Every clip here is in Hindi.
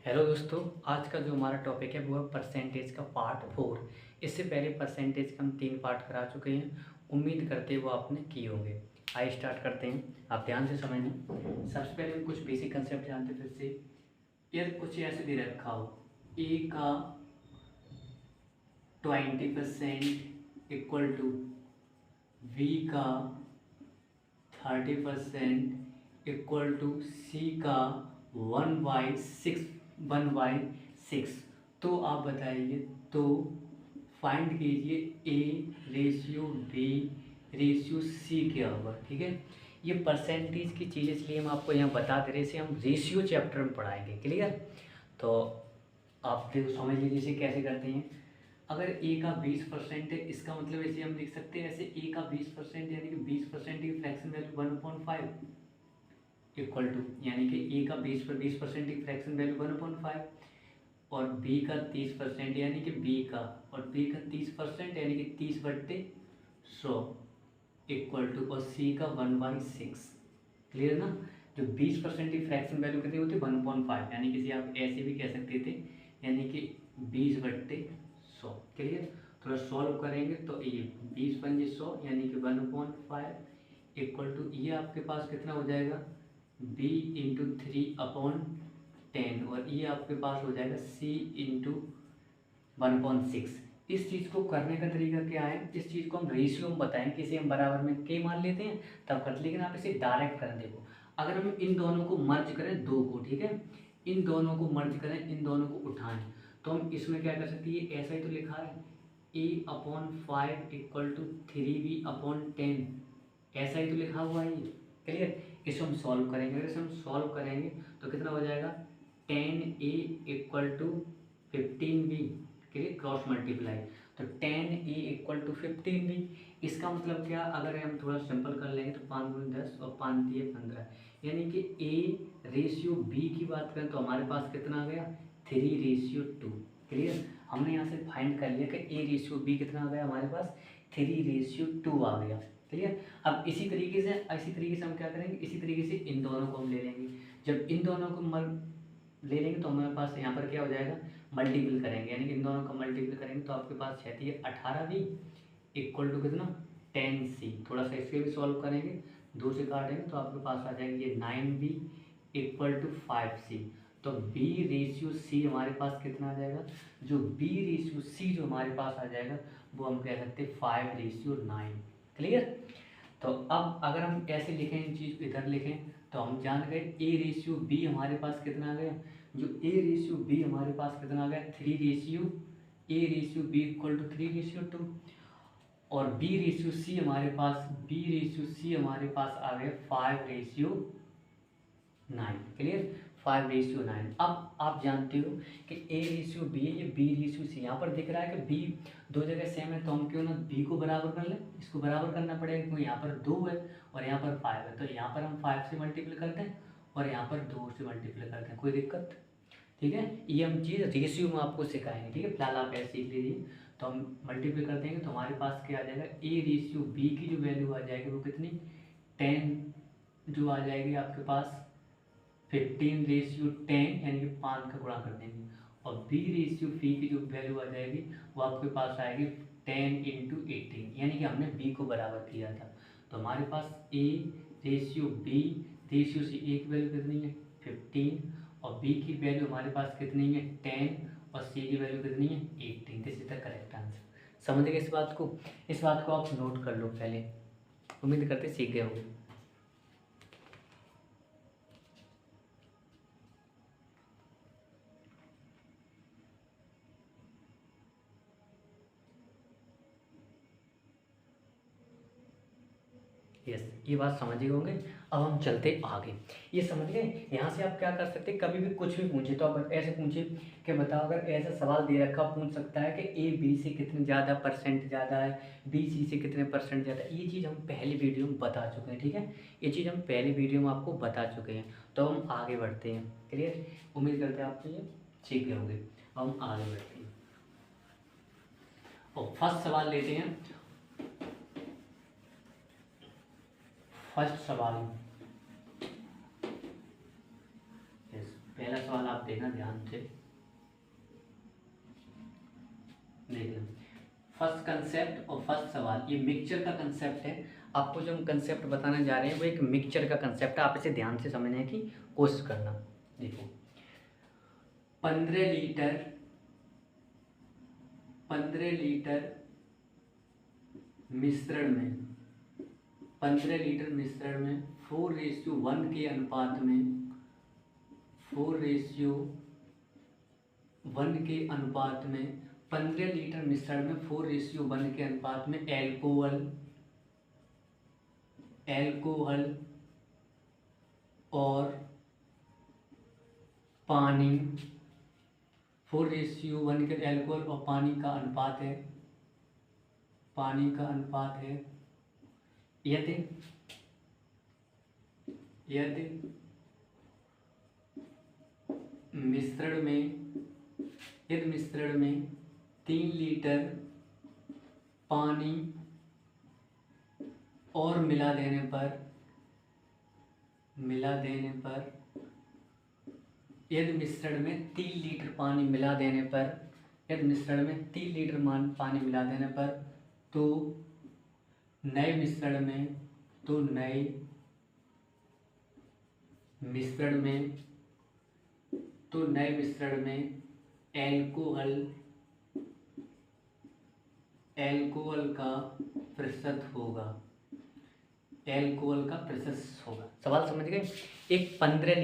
हेलो दोस्तों, आज का जो हमारा टॉपिक है वो है परसेंटेज का पार्ट 4। इससे पहले परसेंटेज का हम 3 पार्ट करा चुके हैं। उम्मीद करते हैं वो आपने किए होंगे। आइए स्टार्ट करते हैं, आप ध्यान से समझना। सबसे पहले हम कुछ बेसिक कंसेप्ट जानते हैं। फिर से यदि कुछ ऐसे दे रखा हो, ए का 20% इक्वल टू बी का 30% इक्वल टू सी का 1/6 तो आप बताइए, तो फाइंड कीजिए A ratio B ratio C क्या होगा। ठीक है, ये परसेंटेज की चीज़ इसलिए हम आपको यहाँ बता दे रहे हैं, इसे हम रेशियो चैप्टर में पढ़ाएंगे। क्लियर? तो आप देखो, समझ लीजिए इसे कैसे करते हैं। अगर ए का 20% है, इसका मतलब ऐसे हम लिख सकते हैं, ऐसे ए का 20% यानी कि 20% की फ्रैक्शन वैल्यू 1/5 इक्वल टू, यानी कि ए का 20% की फ्रैक्शन वैल्यू 1/5 और बी का 30% यानी कि बी का 30% यानी कि 30/100 इक्वल टू और सी का 1/6। क्लियर ना? जो 20% की फ्रैक्शन वैल्यू कितनी होती है 1/5, यानी कि आप ऐसे भी कह सकते थे, यानी कि 20/100। क्लियर? थोड़ा सॉल्व करेंगे तो ये 20×100 यानी कि 1/5 इक्वल टू ये आपके पास कितना हो जाएगा b×3/10 और ये आपके पास हो जाएगा c×1/6। इस चीज़ को करने का तरीका क्या है, इस चीज़ को हम रेशियो में बताएं कि इसे हम बराबर में के मान लेते हैं तब करते, लेकिन आप इसे डायरेक्ट करें। देखो, अगर हम इन दोनों को मर्ज करें, दो को, ठीक है, इन दोनों को मर्ज करें, इन दोनों को उठाएं, तो हम इसमें क्या कर सकते हैं, ऐसा ही तो लिखा है a/5 इक्वल टू 3b/10, ऐसा ही तो लिखा हुआ है ये। क्लियर? इसे हम सॉल्व करेंगे, अगर इसे हम सॉल्व करेंगे तो कितना हो जाएगा 10a equal to 15b। Clear? Cross multiply, तो 10a इक्वल टू 15b। इसका मतलब क्या, अगर हम थोड़ा सिंपल कर लेंगे तो 5×10 और 5×3=15, यानी कि a रेशियो b की बात करें तो हमारे पास कितना आ गया 3:2। क्लियर? हमने यहाँ से फाइंड कर लिया कि a रेशियो b कितना आ गया हमारे पास 3:2 आ गया। क्लियर? अब इसी तरीके से हम क्या करेंगे, इसी तरीके से इन दोनों को हम ले लेंगे। जब इन दोनों को ले लेंगे तो हमारे पास यहाँ पर क्या हो जाएगा, मल्टीपल करेंगे, यानी कि इन दोनों का मल्टीपल करेंगे तो आपके पास रहती है 18b इक्वल टू कितना 10c। थोड़ा सा इसके भी सॉल्व करेंगे, 2 से काटेंगे तो आपके पास आ जाएगी ये 9b इक्वल टू 5c। तो b रेशियो c हमारे पास कितना आ जाएगा, जो b रेशियो c जो हमारे पास आ जाएगा वो हम कह सकते हैं 5:9। क्लियर? तो अब अगर हम ऐसे लिखें, इन चीज़ को इधर लिखें तो हम जान गए ए रेशियो बी हमारे पास कितना आ गया, जो ए रेशियो बी हमारे पास कितना आ गया 3 A ratio B equal to 3:2 और बी रेशियो सी हमारे पास आ गया 5:9। क्लियर? 5:9। अब आप जानते हो कि ए रेशियो बी है, ये बी रेशियो सी, यहाँ पर दिख रहा है कि बी दो जगह सेम है, तो हम क्यों ना बी को बराबर कर लें, इसको बराबर करना पड़ेगा क्योंकि यहाँ पर 2 है और यहाँ पर 5 है, तो यहाँ पर हम 5 से मल्टीप्लाई करते हैं और यहाँ पर 2 से मल्टीप्लाई करते हैं, कोई दिक्कत? ठीक है, ये हम चीज़ रेशियो में आपको सिखाएंगे। ठीक है, फिलहाल आप ऐसे सीख लीजिए। तो हम मल्टीप्लाई कर देंगे तो हमारे पास क्या आ जाएगा, ए रेशियो बी की जो वैल्यू आ जाएगी वो कितनी 10 जो आ जाएगी आपके पास 15:10, यानी कि 5 का गुणा कर देंगे और बी रेशियो फी की जो वैल्यू आ जाएगी वो आपके पास आएगी 10×18, यानी कि हमने बी को बराबर किया था। तो हमारे पास A ratio B ratio C, A की वैल्यू कितनी है 15 और बी की वैल्यू हमारे पास कितनी है 10 और सी की वैल्यू कितनी है 18। This is the correct answer. समझ गए इस बात को? इस बात को आप नोट कर लो पहले, उम्मीद करते सीख गए होंगे। यस, ये बात समझ गए होंगे। अब हम चलते आगे, ये समझ गए। यहाँ से आप क्या कर सकते हैं, कभी भी कुछ भी पूछे तो आप ऐसे पूछे कि बताओ, अगर ऐसा सवाल दे रखा पूछ सकता है कि ए बी से कितने ज़्यादा परसेंट ज़्यादा है, बी सी से कितने परसेंट ज़्यादा है। ये चीज़ हम पहली वीडियो में बता चुके हैं। ठीक है, ये चीज़ हम पहली वीडियो में आपको बता चुके हैं। तो हम आगे बढ़ते हैं। क्लियर? उम्मीद करते हैं आप ये सीख गए होंगे। अब हम आगे बढ़ते हैं और फर्स्ट सवाल लेते हैं। फर्स्ट सवाल, यस, पहला सवाल आप देखना ध्यान से, देखना फर्स्ट कंसेप्ट और फर्स्ट सवाल, ये मिक्सचर का कंसेप्ट है। आपको जो हम कंसेप्ट बताने जा रहे हैं वो एक मिक्सचर का कंसेप्ट है, आप इसे ध्यान से समझने की कोशिश करना। देखो 15 लीटर मिश्रण में 4:1 के अनुपात में 4:1 के अनुपात में 15 लीटर मिश्रण में 4:1 के अनुपात में एल्कोहल और पानी, 4:1 के एल्कोहल और पानी का अनुपात है यदि मिश्रण में 3 लीटर पानी और मिला देने पर यदि मिश्रण में 3 लीटर पानी मिला देने पर तो नए मिश्रण में एल्कोहल का प्रतिशत होगा। सवाल समझ गए? एक 15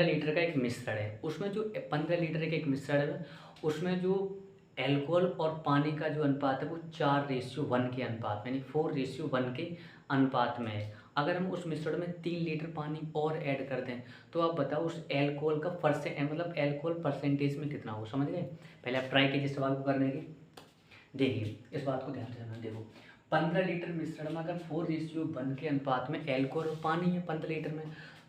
लीटर का एक मिश्रण है, उसमें जो 15 लीटर का एक मिश्रण है उसमें जो एल्कोहल और पानी का जो अनुपात है वो 4:1 के अनुपात में, यानी 4:1 के अनुपात में है। अगर हम उस मिश्रण में 3 लीटर पानी और ऐड कर दें तो आप बताओ उस एल्कोहल का मतलब एल्कोहल परसेंटेज में कितना होगा। समझ गए? पहले आप ट्राई कीजिए सवाल को करने की। देखिए इस बात को ध्यान से समझना। देखो 15 लीटर मिश्रण में अगर 4:1 के अनुपात में एल्कोहल और पानी है 15 लीटर में,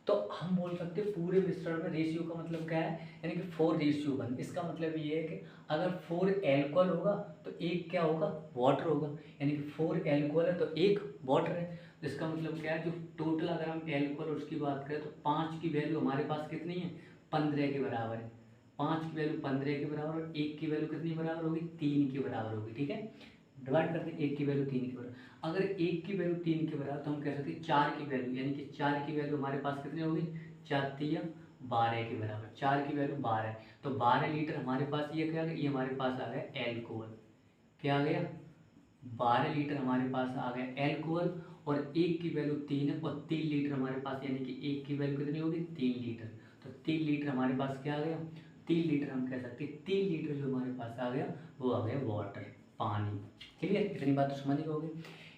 तो हम बोल सकते हैं पूरे मिश्रण में रेशियो का मतलब क्या है, यानी कि 4:1। इसका मतलब ये है कि अगर 4 एल्कोहल होगा तो 1 क्या होगा, वाटर होगा, यानी कि 4 एल्कोहल है तो 1 वाटर है। तो इसका मतलब क्या है, जो टोटल अगर हम एल्कोहल उसकी बात करें तो 5 की वैल्यू हमारे पास कितनी है, 15 के बराबर है। 5 की वैल्यू 15 के बराबर और 1 की वैल्यू कितनी बराबर होगी, 3 के बराबर होगी। ठीक है, डिवाइड करते हैं 1 की वैल्यू 3 के बराबर। अगर 1 की वैल्यू 3 के बराबर तो हम कह सकते हैं 4 की वैल्यू, यानी कि 4 की वैल्यू हमारे पास कितनी होगी, 4 × 12 के बराबर। 4 की वैल्यू 12 है तो 12 लीटर हमारे पास ये क्या आ गया, ये हमारे पास आ गया एल्कोहल। क्या आ गया, 12 लीटर हमारे पास आ गया एल्कोहल और 1 की वैल्यू 3 है और 3 लीटर हमारे पास, यानी कि 1 की वैल्यू कितनी होगी, 3 लीटर। तो 3 लीटर हमारे पास क्या आ गया, 3 लीटर हम कह सकते हैं 3 लीटर जो हमारे पास आ गया वो आ गया वाटर, पानी। क्लियर? इतनी बात तो समझ गए होगी।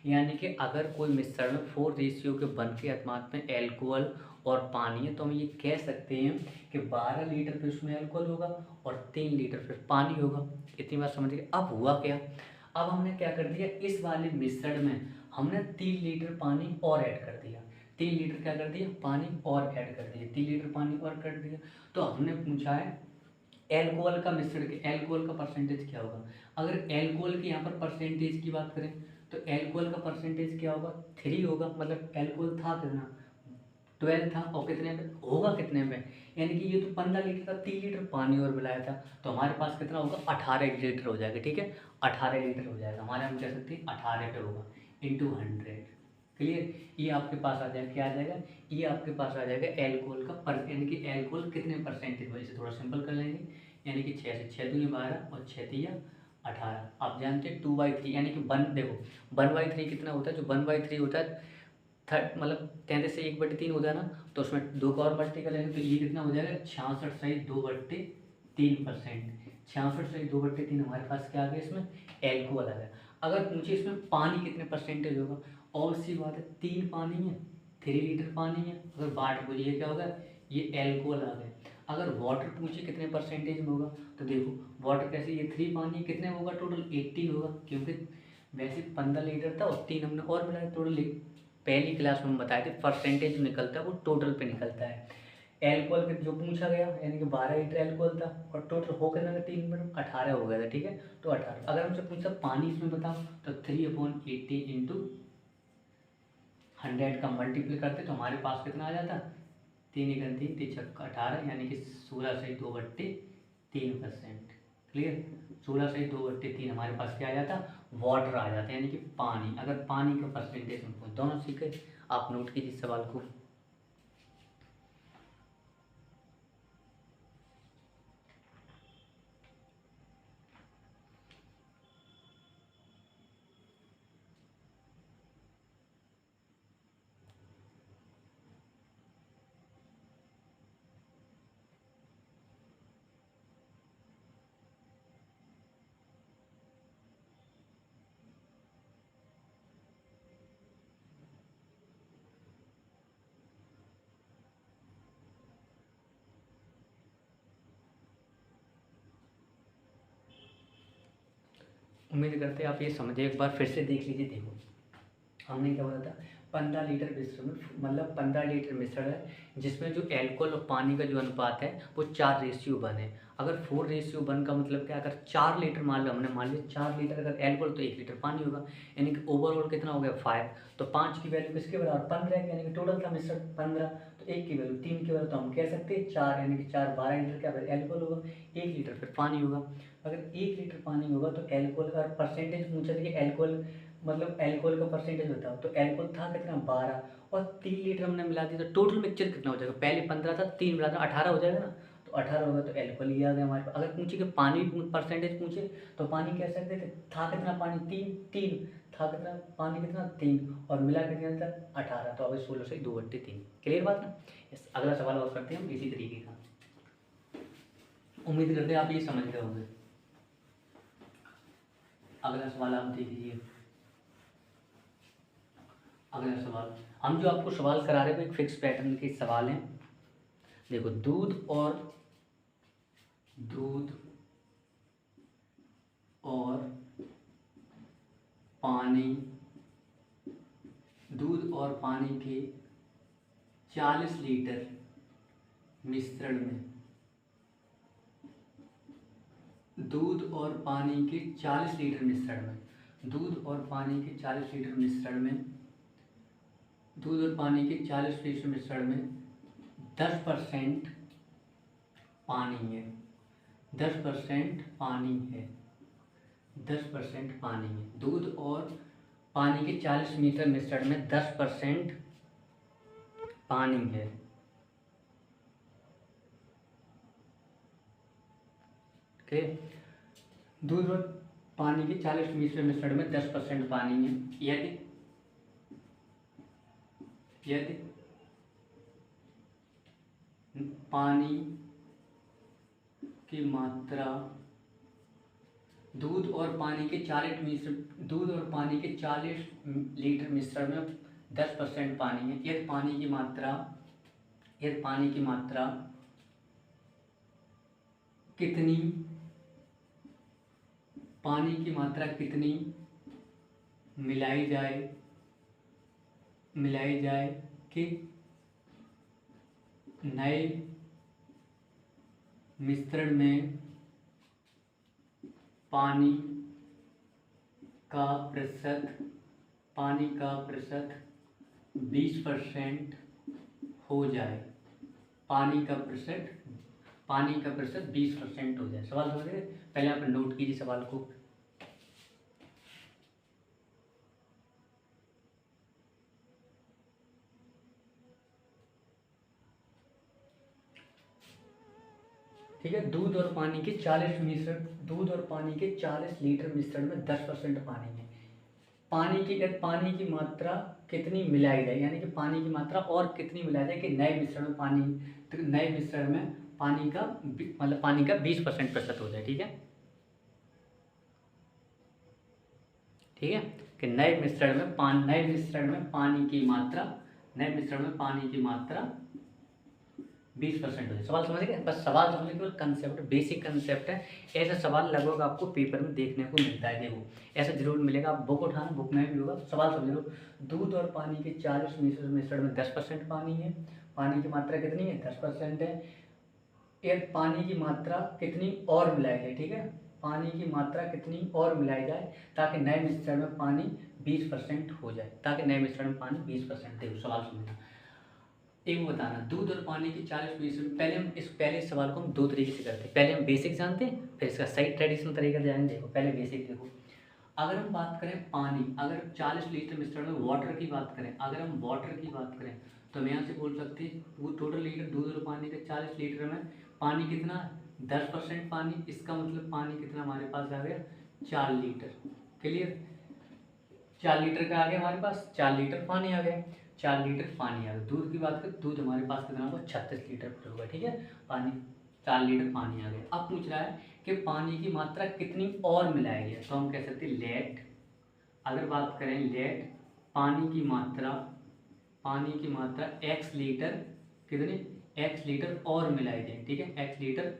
यानी कि अगर कोई मिश्रण 4:1 के अनुपात में एल्कोहल और पानी है तो हम ये कह सकते हैं कि 12 लीटर फिर उसमें एल्कोहल होगा और 3 लीटर फिर पानी होगा। इतनी बात समझ गए। अब हुआ क्या, अब हमने क्या कर दिया, इस वाले मिश्रण में हमने 3 लीटर पानी और ऐड कर दिया। 3 लीटर क्या कर दिया, पानी और ऐड कर दिया, 3 लीटर पानी और कर दिया। तो हमने पूछा है एल्कोहल का मिश्रण के एल्कोहल का परसेंटेज क्या होगा। अगर एल्कोहल की यहाँ पर परसेंटेज की बात करें तो एल्कोहल का परसेंटेज क्या होगा, 3 होगा। मतलब एल्कोहल था कितना, 12 था और कितने पे होगा, कितने पे, यानी कि ये तो 15 लीटर था, 3 लीटर पानी और मिलाया था तो हमारे पास कितना होगा, 18 लीटर हो जाएगा। ठीक है, 18 लीटर हो जाएगा हमारे, हम कह सकते हैं 18 पे होगा इंटू 100। क्लियर? ये आपके पास आ जाएगा, क्या आ जाएगा, ये आपके पास आ जाएगा एल्कोहल का यानी कि एल्कोहल कितने परसेंटेज हो। इसे थोड़ा सिंपल कर लेंगे, यानी कि 6 से 6 दूनी 12 और 6 तिया 18। आप जानते हैं 2/3 यानी कि 1, देखो 1/3 कितना होता है, जो 1/3 होता है मतलब 33 से 1/3 होता है ना, तो उसमें 2 का और मल्टी करेंगे तो ये कितना हो जाएगा, 66/2/3%। 66/2/3 हमारे पास क्या आ गया, इसमें एल्कोहल आ गया। अगर पूछे इसमें पानी कितने परसेंटेज होगा, और सी बात है 3 पानी है, 3 लीटर पानी है, अगर बाट पूछे ये क्या होगा, ये एल्कोहल आ गया। अगर वाटर पूछे कितने परसेंटेज में होगा तो देखो वाटर कैसे, ये 3 पानी कितने में होगा, टोटल 18 होगा, क्योंकि वैसे 15 लीटर था और 3 हमने और मिलाया, टोटल पहली क्लास में हम बताए थे परसेंटेज निकलता है वो टोटल पे निकलता है। एल्कोहल के जो पूछा गया यानी कि 12 लीटर एल्कोहल था और टोटल हो गया 3 में 18 हो गया था। ठीक है, तो 18। अगर हमसे पूछा पानी इसमें बताओ तो 3/18 इंटू 100 का मल्टीप्लाई करते तो हमारे पास कितना आ जाता, तीन एकम तीन, 3×6 = 18, यानी कि 16/2/3%। क्लियर। 16/2/3 हमारे पास क्या आ जाता, वाटर आ जाता है, यानी कि पानी। अगर पानी का परसेंटेज हम दोनों सीखे, आप नोट कीजिए सवाल को। उम्मीद करते हैं आप ये समझे, एक बार फिर से देख लीजिए। देखो हमने क्या बोला था, 15 लीटर मिश्रण में, मतलब 15 लीटर मिश्रण है जिसमें जो एल्कोहल और पानी का जो अनुपात है वो 4:1 है। अगर 4:1 का मतलब क्या, अगर 4 लीटर मान लो, हमने मान लिया 4 लीटर अगर एल्कोहल तो 1 लीटर पानी होगा, यानी कि ओवरऑल कितना हो गया 5। तो 5 की वैल्यू किसके बराबर 15 है, यानी कि टोटल था मिश्रण 15। तो 1 की वैल्यू 3 की वैल्यू, तो हम कह सकते हैं 4, यानी कि 4 12 लीटर क्या एल्कोहल होगा, 1 लीटर फिर पानी होगा। अगर 1 लीटर पानी होगा तो एल्कोहल का परसेंटेज पूछा था कि एल्कोहल मतलब एल्कोहल का परसेंटेज बताओ, तो एल्कोहल था कितना 12, और 3 लीटर हमने मिला दिया, तो टोटल मिक्सचर कितना हो जाएगा, पहले 15 था, 3 मिला था 18 हो जाएगा ना। तो 18 होगा, तो एल्कोहल ये आ गया हमारे पास। अगर पूछे कि पानी परसेंटेज पूछे तो पानी कह सकते थे, था कितना पानी 3 था, कितना पानी कितना 3, और मिला कितना था 18, तो अब 16/2/3। क्लियर बात ना। यस, अगला सवाल और करते हैं हम इसी तरीके का। उम्मीद करते हैं आप ये समझ गए होंगे। अगला सवाल आप देख लीजिए। अगला सवाल, हम जो आपको सवाल करा रहे हैं वो एक फिक्स पैटर्न के सवाल हैं। देखो दूध और पानी, दूध और पानी के 40 लीटर मिश्रण में, दूध और पानी के 40 लीटर मिश्रण में, दूध और पानी के 40 लीटर मिश्रण में, दूध और पानी के 40 लीटर मिश्रण में 10% पानी है, 10% पानी है, 10% पानी है। दूध और पानी के 40 लीटर मिश्रण में 10% पानी है। ठीक, दूध और पानी के 40 लीटर मिश्रण में 10% पानी है। यदि पानी की मात्रा, दूध और पानी के 40 लीटर मिश्रण में 10% पानी है। यदि पानी की मात्रा कितनी, पानी की मात्रा कितनी मिलाई जाए कि नए मिश्रण में पानी का प्रतिशत 20% हो जाए, पानी का प्रतिशत 20% हो जाए। सवाल समझ गए? पहले आप नोट कीजिए सवाल को। ठीक है, दूध और पानी के 40 लीटर मिश्रण में 10% पानी है। पानी की मात्रा कितनी मिलाई जाए, यानी कि पानी की मात्रा और कितनी मिलाई जाए कि नए मिश्रण में पानी का मतलब पानी का 20% प्रतिशत हो जाए। ठीक है, कि नए मिश्रण में पानी की मात्रा 20% हो जाए। सवाल समझ गए? बस सवाल समझने केवल कंसेप्ट, बेसिक कंसेप्ट है। ऐसा सवाल लगभग आपको पेपर में देखने को मिलता है। देखो ऐसा जरूर मिलेगा, आप बुक उठाना, बुक में भी होगा। सवाल समझ लो, दूध और पानी के 40 मिश्रण में 10% पानी है। पानी की मात्रा कितनी है? 10% है। एक पानी की मात्रा कितनी और मिलाई जाए, ठीक है, पानी की मात्रा कितनी और मिलाई जाए ताकि नए मिश्रण में पानी 20% हो जाए, ताकि नए मिश्रण में पानी 20% दे। सवाल समझना, एक बताना, दूध और पानी की 40-20 पहले हम पहले इस सवाल को हम दो तरीके से करते हैं। पहले हम बेसिक जानते हैं, फिर इसका सही ट्रेडिशनल तरीका जानेंगे। देखो पहले बेसिक देखो, अगर हम बात करें पानी, अगर 40 लीटर मिश्रण में वाटर की बात करें, अगर हम वाटर की बात करें तो हम यहाँ से बोल सकते हैं वो टोटल लीटर दूध और पानी के 40 लीटर में पानी कितना, 10% पानी, इसका मतलब पानी कितना हमारे पास आ गया 4 लीटर। क्लियर, 4 लीटर का आ गया हमारे पास, 4 लीटर पानी आ गया, 4 लीटर पानी आ गया। दूध की बात करें, दूध हमारे पास कितना होगा 36 लीटर पर होगा, ठीक है। पानी 4 लीटर पानी आ गया। अब पूछ रहा है कि पानी की मात्रा कितनी और मिलाई है, तो हम कह सकते हैं लेट, अगर बात करें लेट पानी की मात्रा, पानी की मात्रा x लीटर, कितने x लीटर और मिलाई जाए, ठीक है, x लीटर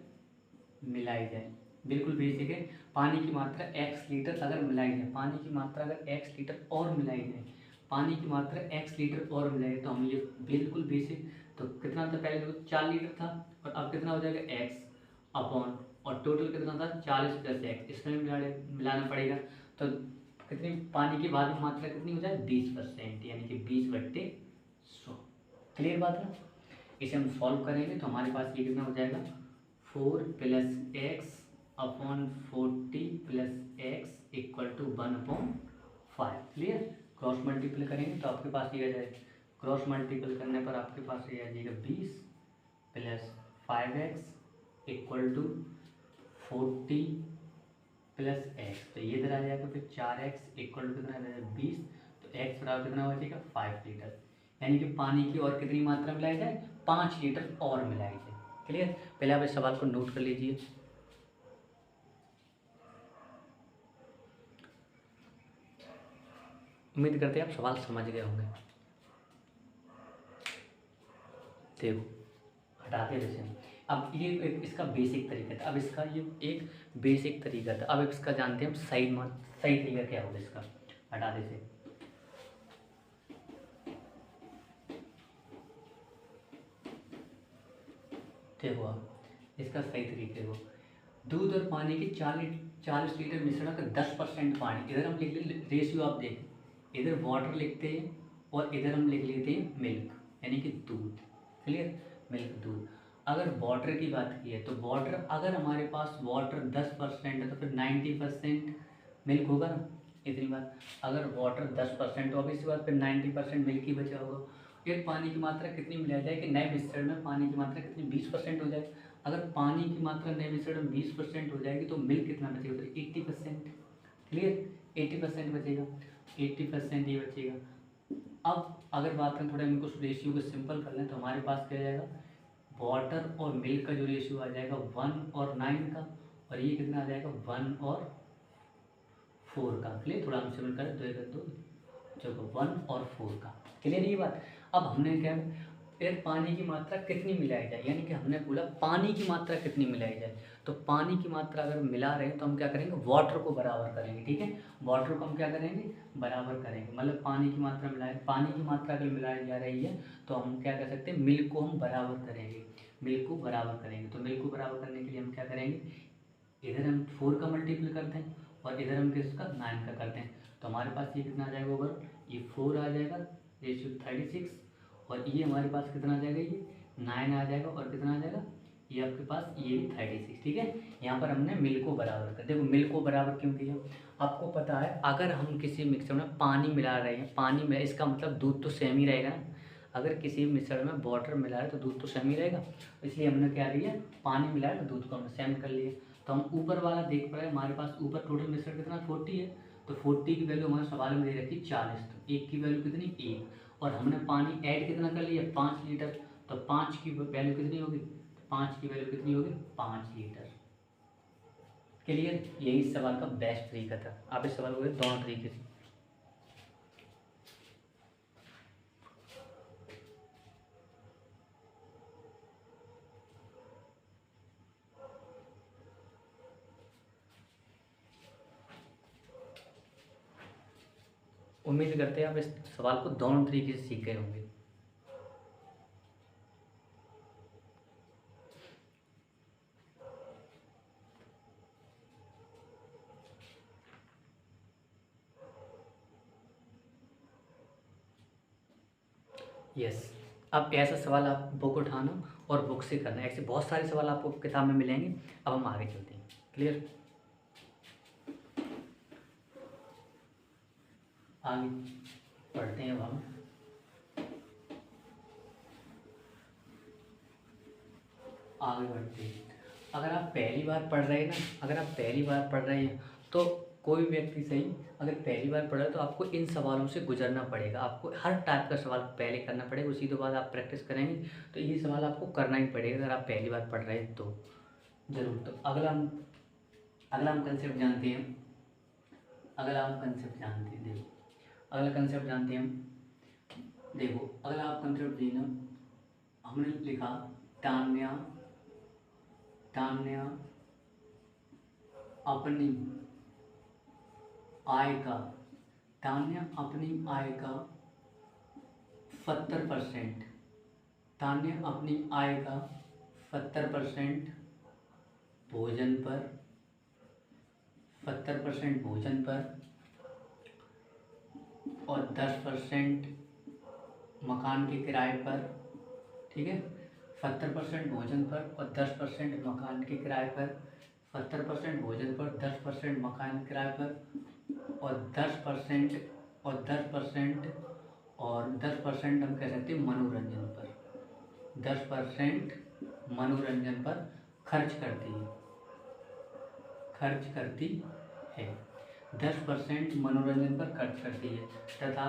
मिलाई जाए। बिल्कुल बेसिक है, पानी की मात्रा x लीटर अगर मिलाई जाए, पानी की मात्रा अगर x लीटर और मिलाई जाए, पानी की मात्रा x लीटर और मिलाई तो हम ये बिल्कुल बेसिक, तो कितना था पहले देखो 4 लीटर था और अब कितना हो जाएगा x अपॉन, और टोटल कितना था 40 प्लस x, इसमें मिलाना पड़ेगा। तो कितनी पानी की बाद में मात्रा कितनी हो जाए 20%, यानी कि 20/100। क्लियर बात है। इसे हम सॉल्व करेंगे तो हमारे पास ये कितना हो जाएगा 4 + x upon 40 + x equal to 1/5। Clear, cross multiple करेंगे तो आपके पास ये आ जाएगा, क्रॉस मल्टीपल करने पर आपके पास ये आ जाएगा 20 + 5x इक्वल टू 40 + x, तो ये इधर आ जाएगा फिर 4x इक्वल टू कितना आ जाएगा 20, तो x बराबर कितना हो जाएगा 5 लीटर, यानी कि पानी की और कितनी मात्रा मिलाई जाए 5 लीटर और मिलाई जाए। क्लियर, पहले आप इस सवाल को नोट कर लीजिए। उम्मीद करते हैं आप सवाल समझ गए होंगे। देखो हटाते हैं जैसे, अब ये एक इसका बेसिक तरीका था, अब इसका ये एक बेसिक तरीका था, अब इसका जानते हैं हम सही तरीका क्या होगा इसका हटाने से। देखो आप इसका सही तरीके देखो, दूध और पानी की 40 लीटर मिश्रण का 10% पानी, इधर हम लिख ले रेशियो, आप देखें इधर वाटर लिखते हैं और इधर हम लिख लेते हैं मिल्क, यानी कि दूध। क्लियर, मिल्क दूध। अगर वाटर की बात की है तो वाटर, अगर हमारे पास वाटर 10% है तो फिर 90% मिल्क होगा ना, इतनी बात। अगर वाटर 10% हो, अब इसी बात फिर 90% मिल्क ही बचा होगा। एक पानी की मात्रा कितनी मिलाई जाए कि नए मिश्रण में पानी की मात्रा कितनी 20% हो जाए। अगर पानी की मात्रा नए मिश्रण में 20% हो जाएगी तो मिल्क कितना बचेगा फिर 80%। क्लियर, 80% बचेगा, 80% ये बचेगा। अब अगर बात करें थोड़ा इनको रेशियो को सिंपल कर लें तो हमारे पास क्या जाएगा, वाटर और मिल्क का जो रेशियो आ जाएगा 1:9 का, और ये कितना आ जाएगा 1:4 का। क्लियर, थोड़ा हम सिंपल करें 2 1 2 चलो 1:4 का। क्लियर ये बात। अब हमने क्या, फिर पानी की मात्रा कितनी मिलाई जाए, यानी कि हमने बोला पानी की मात्रा कितनी मिलाई जाए, तो पानी की मात्रा अगर मिला रहे हैं तो हम क्या करेंगे वाटर को बराबर करेंगे, ठीक है। वाटर को हम क्या करेंगे बराबर करेंगे, मतलब पानी की मात्रा मिलाए, पानी की मात्रा अगर मिलाई जा रही है तो हम क्या कर सकते हैं मिल्क को हम बराबर करेंगे, मिल्क को बराबर करेंगे। तो मिल्क को बराबर करने के लिए हम क्या करेंगे, इधर हम 4 का मल्टीपल करते हैं और इधर हम किसका 9 का करते हैं, तो हमारे पास ये कितना आ जाएगा ओवर, ये 4 आ जाएगा रेशियो 36, और ये हमारे पास कितना आ जाएगा ये 9 आ जाएगा, और कितना आ जाएगा ये आपके पास ये भी 36, ठीक है। यहाँ पर हमने मिल्क को बराबर कर, देखो मिल्क को बराबर क्यों किया, आपको पता है अगर हम किसी मिक्सर में पानी मिला रहे हैं, पानी में इसका मतलब दूध तो सेम ही रहेगा ना, अगर किसी मिक्सर में वाटर मिला है तो दूध तो सेम ही रहेगा, इसलिए हमने क्या लिया पानी मिलाया तो दूध को हमने सेम कर लिया। तो हम ऊपर वाला देख पा रहे हैं, हमारे पास ऊपर टोटल मिश्रण कितना 40 है, तो 40 की वैल्यू हमारे सवाल में दे रखी 40, तो एक की वैल्यू कितनी 1, और हमने पानी ऐड कितना कर लिया 5 लीटर, तो 5 की वैल्यू कितनी होगी, 5 की वैल्यू कितनी होगी 5 लीटर। क्लियर, यही इस सवाल का बेस्ट तरीका था, आप इस सवाल को दोनों तरीके से। उम्मीद करते हैं आप इस सवाल को दोनों तरीके से सीख गए होंगे। यस, अब ऐसा सवाल आप बुक उठाना और बुक से करना, ऐसे बहुत सारे सवाल आपको किताब में मिलेंगे। अब हम आगे चलते हैं। क्लियर? आगे पढ़ते हैं। अब हम आगे बढ़ते हैं। अगर आप पहली बार पढ़ रहे हैं ना, अगर आप पहली बार पढ़ रहे हैं तो कोई व्यक्ति सही, अगर पहली बार पढ़ रहे हैं तो आपको इन सवालों से गुजरना पड़ेगा। आपको हर टाइप का सवाल पहले करना पड़ेगा, उसी के बाद आप प्रैक्टिस करेंगे तो ये सवाल आपको करना ही पड़ेगा अगर आप पहली बार पढ़ रहे हैं तो ज़रूर। तो अगला हम कंसेप्ट जानते हैं। अगला हम कंसेप्ट जानते हैं, देखो अगला कंसेप्ट जानते हैं हम। देखो अगला आप कंसेप्ट देना, हमने लिखा तान्या अपनी आय का, तान्या अपनी आय का 70%, तान्या अपनी आय का 70% भोजन पर, 70% भोजन पर और 10% मकान के किराए पर, ठीक है। 70% भोजन पर और 10% मकान के किराए पर, 70% भोजन पर, 10% मकान किराए पर और 10% और 10% और 10% हम कह सकते हैं मनोरंजन पर, 10% मनोरंजन पर खर्च करती है, खर्च करती है, 10% मनोरंजन पर खर्च करती है तथा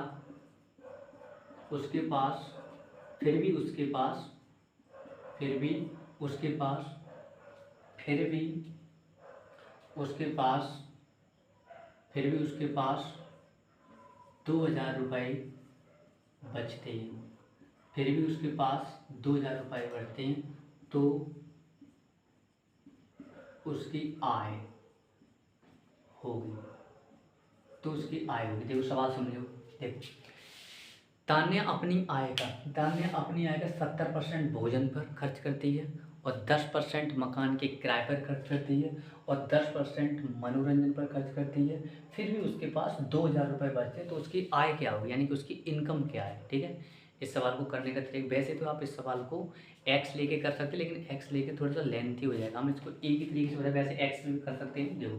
उसके पास फिर भी उसके पास 2,000 रुपये बचते हैं, फिर भी उसके पास 2,000 रुपये बचते हैं तो उसकी आय होगी, तो उसकी आय होगी। देखो सवाल समझो, देखो तान्या अपनी आय का 70% भोजन पर खर्च करती है और 10% मकान के किराए पर खर्च करती है और 10% मनोरंजन पर खर्च करती है, फिर भी उसके पास 2,000 रुपये बचते हैं तो उसकी आय क्या होगी, यानी कि उसकी इनकम क्या है। ठीक है, इस सवाल को करने का तरीका, वैसे तो आप इस सवाल को एक्स लेके कर सकते हैं, लेकिन एक्स लेके थोड़ा सा लेंथी हो जाएगा, हम इसको एक ही तरीके से बताए, वैसे एक्स में भी कर सकते हैं। देखो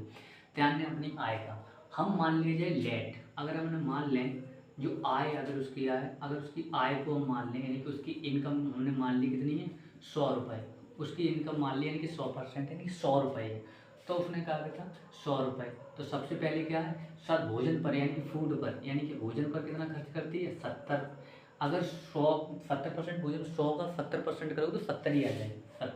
ध्यान दें, अपनी आय का हम मान लीजिए लेट, अगर हमने मान लें जो आय, अगर उसकी आय को हम मान लें, यानी कि उसकी इनकम हमने मान ली कितनी है 100 रुपये, उसकी इनकम मान ली यानी कि 100%, यानी कि 100 रुपये है, तो उसने कहा था 100 रुपये। तो सबसे पहले क्या है, सब भोजन पर यानी कि फूड पर, यानी कि भोजन पर कितना खर्च करती है 70। अगर 70% भोजन, 100 का 70% करोगे तो 70 ही आ जाएगा,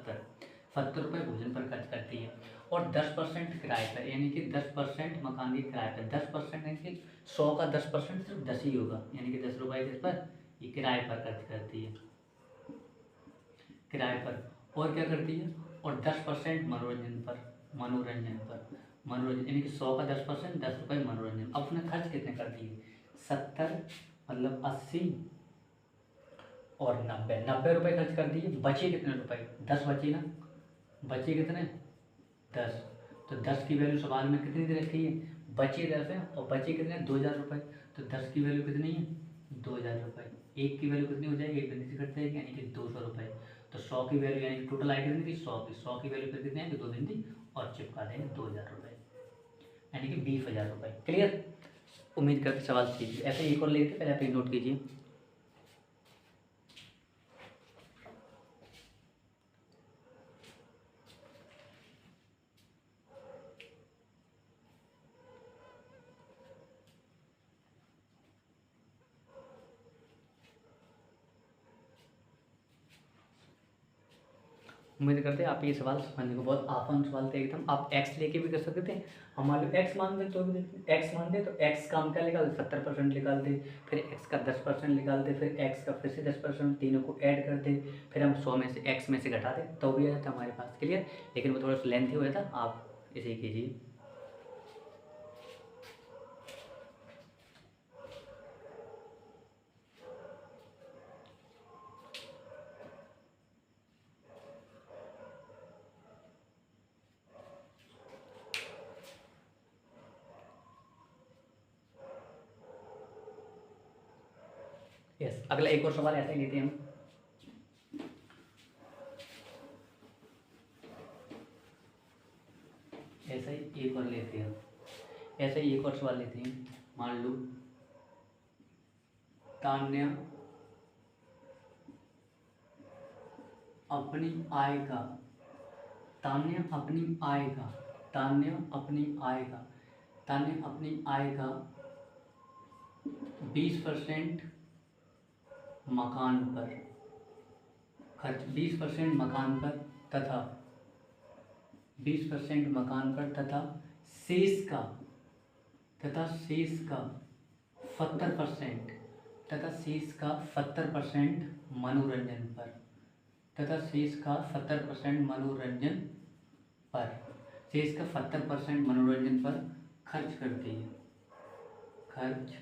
70 रुपये भोजन पर खर्च करती है और 10% किराए पर, यानी कि 10% मकान के किराए पर, 10% यानी कि 100 का 10% सिर्फ 10 ही होगा, यानी कि 10 रुपये किस पर, ये किराए पर खर्च करती है, किराए पर। और क्या करती है, और 10% मनोरंजन यानी कि 100 का 10%, 10 रुपये मनोरंजन। अब उसने खर्च कितने कर दिए, 70 मतलब 80 और 90 रुपये खर्च कर दिए, बचे कितने रुपए, 10 बचे ना, बचे कितने 10, तो 10 की वैल्यू सवाल में कितनी दे रखी है, बचे 10 है और बचे कितने 2,000 रुपये, तो 10 की वैल्यू कितनी है 2,000 रुपये, एक की वैल्यू कितनी हो जाएगी, एक बिंदी से कट जाएगी यानी कि 200 रुपये। तो 100 की वैल्यू यानी कि टोटल आई कितनी थी 100 की वैल्यू फिर कितनी है, 2 बिंदी और चिपका देंगे 2,000 रुपये, यानी कि 20,000 रुपये। क्लियर? उम्मीद करते सवाल कीजिए। ऐसे एक और लेते, पहले आप एक नोट कीजिए। उम्मीद करते हैं आप ये सवाल समझने को, बहुत आसान सवाल थे एकदम। आप एक्स लेके भी कर सकते थे, हम मान लो एक्स मान दे तो एक्स मान दे तो एक्स का हम क्या निकाल 70% निकाल दे, फिर एक्स का 10% निकाल दे, फिर एक्स का फिर से 10%, तीनों को ऐड कर दे, फिर हम 100 में से एक्स में से घटा दे तो भी आ जाता हमारे पास। क्लियर? लेकिन वो थोड़ा सा लेंथी हो जाता, आप इसे कीजिए। यस, अगला एक और सवाल ऐसा ही लेते हैं हम। ऐसा ही एक और लेते हैं, ऐसा ही एक और सवाल लेते हैं। मान लो तान्या अपनी आय का, तान्या अपनी आय का, तान्या अपनी आय का, तान्या अपनी आय का 20% मकान पर खर्च, 20% मकान पर तथा 20% मकान पर तथा शेष का 70% तथा शेष का 70% मनोरंजन पर, तथा शेष का 70% मनोरंजन पर, शेष का 70% मनोरंजन पर खर्च करती है, खर्च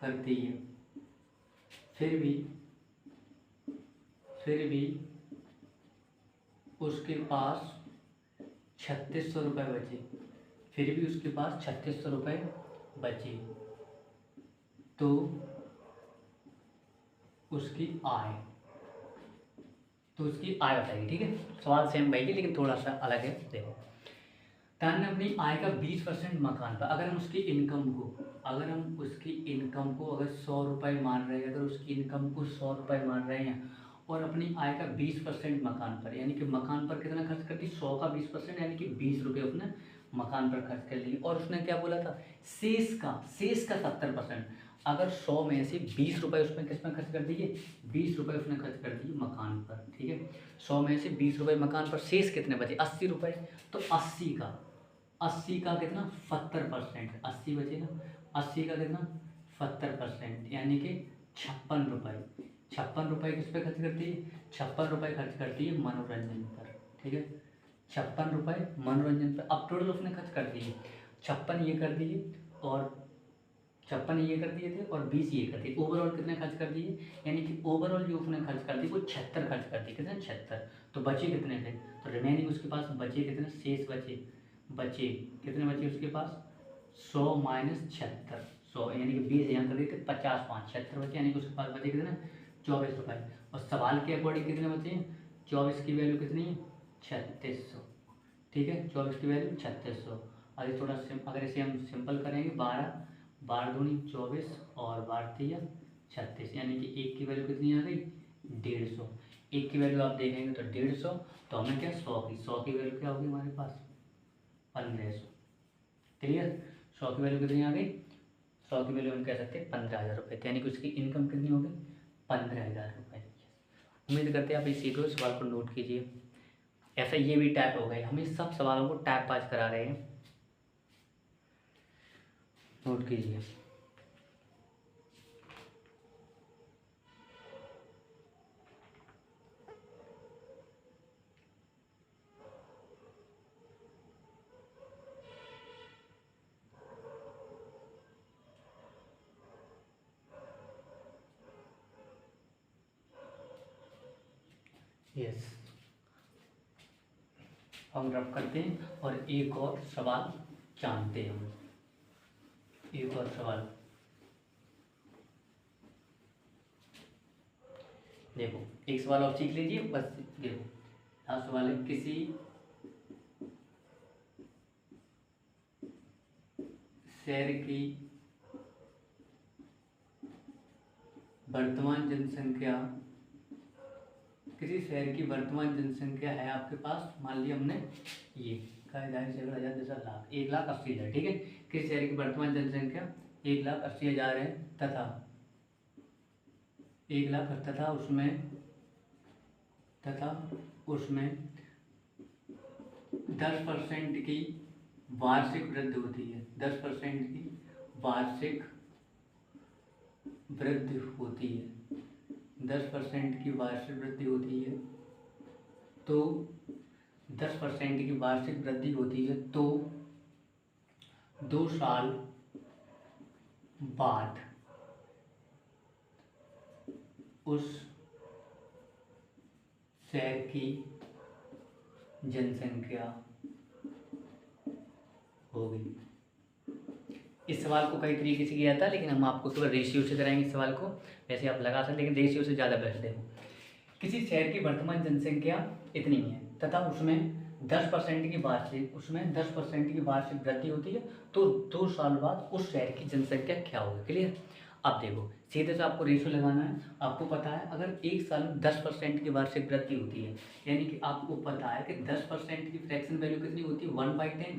करती है। फिर भी उसके पास 3600 रुपये बचे, फिर भी उसके पास 3600 रुपये बचे, तो उसकी आय, तो उसकी आय बताइए। ठीक है, सवाल सेम वही लेकिन थोड़ा सा अलग है। देखो, तान्या अपनी आय का 20% मकान पर, अगर हम उसकी इनकम को, अगर 100 रुपये मान रहे हैं, अगर उसकी इनकम को 100 रुपये मान रहे हैं और अपनी आय का 20% मकान पर, यानी कि मकान पर कितना खर्च करती, 100 का 20% यानी कि 20 रुपये उसने मकान पर खर्च कर लिए। और उसने क्या बोला था, शेष का 70%, अगर 100 में से 20 रुपये उसमें किस में खर्च कर दिए, 20 रुपये उसने खर्च कर दिए मकान पर। ठीक है, 100 में से 20 रुपये मकान पर, शेष कितने बचे, 80 रुपये। तो 80 का कितना, 70%, 80 बचेगा, 80 का कितना 70%, यानी कि 56 रुपये। 56 रुपये किस पे खर्च करती है, 56 रुपये खर्च करती है मनोरंजन पर। ठीक है, 56 रुपये मनोरंजन पर। अब टोटल उसने खर्च कर दिए, 56 ये कर दिए और 56 ये कर दिए थे और 20 ये कर दिए, ओवरऑल कितने खर्च कर दिए, यानी कि ओवरऑल जो उसने खर्च कर दिए वो 76 खर्च कर दिए। कितने, 76। तो बचे कितने थे, तो रिमेनिंग उसके पास बचे कितने, शेष बचे कितने बचे उसके पास, 100 माइनस 76, 100 यानी कि 20 यहाँ कर दिए थे, 50 5 76 बचे, यानी कि उसके पास बचे कितने, 24 रुपये। और सवाल के अकॉर्डिंग कितने बचे, 24 की वैल्यू कितनी है, 3600। ठीक है, 24 की वैल्यू 3600। अगर थोड़ा अगर इसे हम सिंपल करेंगे, 12 दूनी 24 और 12 तिया 36, यानी कि एक की वैल्यू कितनी आ गई, 150। एक की वैल्यू आप देखेंगे तो 150, तो हमें क्या 100 की वैल्यू क्या होगी हमारे पास, 1500। क्लियर, 100 की वैल्यू कितनी आ गई, 100 की वैल्यू हम कह सकते हैं 15,000 रुपये, यानी कि उसकी इनकम कितनी हो गई, 15,000 रुपये। उम्मीद करते हैं आप इसी को सवाल को नोट कीजिए। ऐसा ये भी टाइप हो गए, हम इस सब सवालों को टाइप पास करा रहे हैं, नोट कीजिए। यस, हम रब करते हैं और एक और सवाल जानते हैं हम, एक और सवाल देखो, एक सवाल और सीख लीजिए बस। देखो, लास्ट सवाल है, किसी शहर की वर्तमान जनसंख्या, किसी शहर की वर्तमान जनसंख्या है आपके पास, मान लिया हमने ये का 1,10,000 लाख, 1,80,000। ठीक है, किसी शहर की वर्तमान जनसंख्या 1,80,000 है तथा 1 लाख तथा उसमें 10% की वार्षिक वृद्धि होती है, 10% की वार्षिक वृद्धि होती है, 10% की वार्षिक वृद्धि होती है, तो 10% की वार्षिक वृद्धि होती है, तो 2 साल बाद उस शहर की जनसंख्या होगी। इस सवाल को कई तरीके से किया था, लेकिन हम आपको केवल रेशियो से कराएंगे इस सवाल को, वैसे आप लगा सकते, लेकिन रेशियो से ज़्यादा बेस्ट। देखो, किसी शहर की वर्तमान जनसंख्या इतनी है तथा उसमें 10% की वार्षिक, उसमें 10% की वार्षिक वृद्धि होती है, तो 2 साल बाद उस शहर की जनसंख्या क्या होगी। क्लियर। अब देखो सीधे से आपको रेशियो लगाना है। आपको पता है अगर एक साल में 10% की वार्षिक वृद्धि होती है, यानी कि आपको पता है कि 10% की फ्रैक्शन वैल्यू कितनी होती है, 1/10।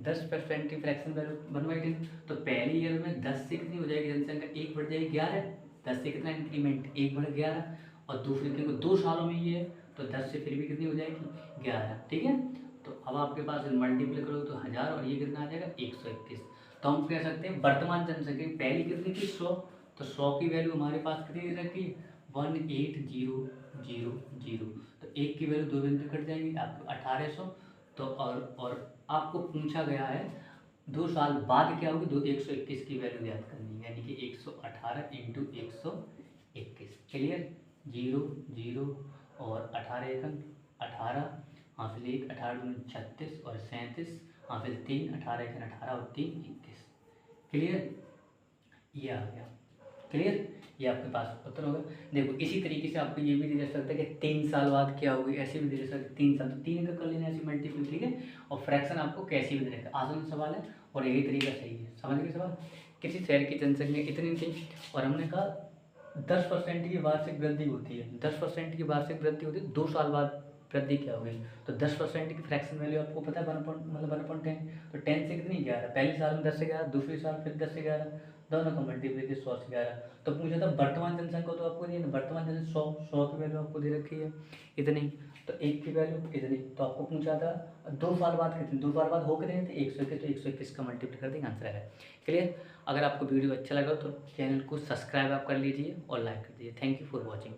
10% की फ्रैक्शन वैल्यू 1/10, तो पहले ईयर में 10 से कितनी हो जाएगी जनसंख्या, 1 बढ़ जाएगी 11। 10 से कितना इंक्रीमेंट, 1 बढ़ 11। और दूसरे क्योंकि 2 सालों में ये है, तो 10 से फिर भी कितनी हो जाएगी 11। ठीक है। तो अब आपके पास मल्टीप्लाई करोगे तो 1000, और ये कितना आ जाएगा 121। तो हम कह सकते हैं वर्तमान जनसंख्या पहली कितनी थी 100, तो 100 की वैल्यू हमारे पास कितनी दे रखी है 18000। तो एक की वैल्यू 2 बिंदु कट जाएंगी आपको 1800। तो और आपको पूछा गया है 2 साल बाद क्या होगी, 121 की वैल्यू याद करनी है, यानी कि 118 इंटू 121। क्लियर। 0 0 और 18 एकम 18, हासिल 1, 18 दूनी 36 और 37, हासिल 3, 18 एकम 18 और 3 21। क्लियर। ये आ गया। क्लियर। ये आपके पास उत्तर होगा। देखो इसी तरीके से आपको ये भी दे सकता है कि 3 साल बाद क्या होगी, ऐसे भी दे सकते हैं 3 साल, तो 3 का कर लेना ऐसे मल्टीपल। ठीक है। और फ्रैक्शन आपको कैसे भी दे रखा, आसान सवाल है और यही तरीका सही है। समझ गए सवाल। किसी शहर की जनसंख्या इतनी थी और हमने कहा 10% की वार्षिक वृद्धि होती है, 10% की वार्षिक वृद्धि होती है, 2 साल बाद वृद्धि क्या होगी, तो 10% की फ्रैक्शन वैल्यू आपको पता है 1/10। तो 10 से कितनी 11, पहले साल में 10 से 11, दूसरे साल फिर 10 से 11, दोनों का मल्टीप्लाई 100 से 11। तो पूछा था वर्तमान जनसंख्या, तो आपको नहीं, वर्तमान जनसंख्या 100 की वैल्यू आपको दे रखी है इतनी, तो 1 की वैल्यू इतनी। तो आपको पूछा था 2 साल बाद कितनी, 2 साल बाद हो कितने थे 121, तो 121 का मल्टीप्लाई कर देंगे, आंसर है। क्लियर। अगर आपको वीडियो अच्छा लगा तो चैनल को सब्सक्राइब आप कर लीजिए और लाइक कर दीजिए। Thank you for watching.